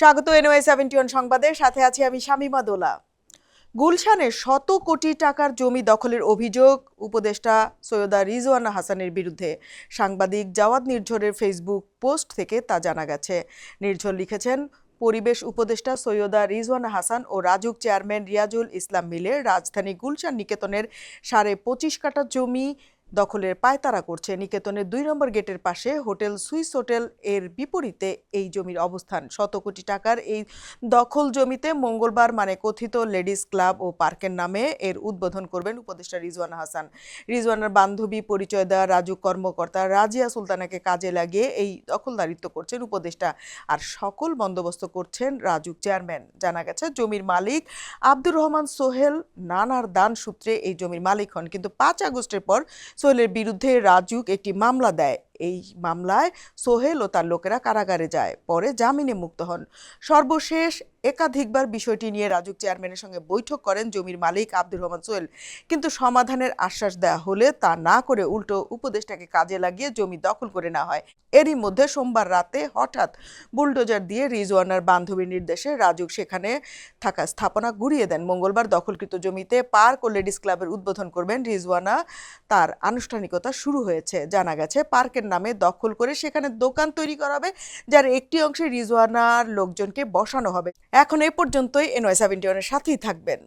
স্বাগত NY71 সংবাদে, সাথে আছি আমি শামিমা দোলা। গুলশানে শত কোটি টাকার জমি দখলের অভিযোগ উপদেষ্টা সৈয়দা রিজওয়ানা হাসানের বিরুদ্ধে। সাংবাদিক জাওয়াদ নির্ঝরের ফেসবুক পোস্ট থেকে তা জানা গেছে। নির্ঝর লিখেছেন, পরিবেশ উপদেষ্টা সৈয়দা রিজওয়ানা হাসান ও রাজুক চেয়ারম্যান রিয়াজুল ইসলাম মিলে রাজধানী গুলশান নিকেতনের 25.5 কাঠা জমি দখলের পায়তারা করছে। নিকেতনের 2 নম্বর গেটের পাশে হোটেল সুইস হোটেল এর বিপরীতে এই জমির অবস্থান। শত কোটি টাকার এই দখল জমিতে মঙ্গলবার কথিত লেডিস ক্লাব ও পার্কের নামে এর উদ্বোধন করবেন উপদেষ্টা রিজওয়ানা হাসান। রিজওয়ানার বান্ধবী পরিচয় দেওয়া রাজুক কর্মকর্তা রাজিয়া সুলতানাকে কাজে লাগিয়ে এই দখলদারিত্ব করছেন উপদেষ্টা, আর সকল বন্দোবস্ত করছেন রাজুক চেয়ারম্যান। জানা গেছে, জমির মালিক আব্দুর রহমান সোহেল নানার দান সূত্রে এই জমির মালিক হন, কিন্তু 5 আগস্টের পর সোহেলের বিরুদ্ধে রাজুক একটি মামলা দেয়। এই মামলায় সোহেল ও তার লোকেরা কারাগারে যায়, পরে জামিনে মুক্ত হন। সর্বশেষ একাধিকবার বিষয়টি নিয়ে রাজুক চেয়ারম্যানের সঙ্গে বৈঠক করেন জমির মালিক আব্দুর রহমান সোহেল, কিন্তু সমাধানের আশ্বাস দেওয়া হলে তা না করে উল্টো উপদেষ্টাকে কাজে লাগিয়ে জমি দখল করে নেওয়া হয়। এরই মধ্যে সোমবার রাতে হঠাৎ বুলডোজার দিয়ে রিজওয়ানার বান্ধবীর নির্দেশে রাজুক সেখানে থাকা স্থাপনা গুড়িয়ে দেন। মঙ্গলবার দখলকৃত জমিতে পার্ক ও লেডিস ক্লাবের উদ্বোধন করবেন রিজওয়ানা। তার আনুষ্ঠানিকতা শুরু হয়েছে। জানা গেছে, পার্কের নামে দখল করে সেখানে দোকান তৈরি করা হবে, যার একটি অংশে রিজওয়ানার লোকজনকে বসানো হবে। এখন এ পর্যন্তই। NY71 এর সাথেই থাকবেন।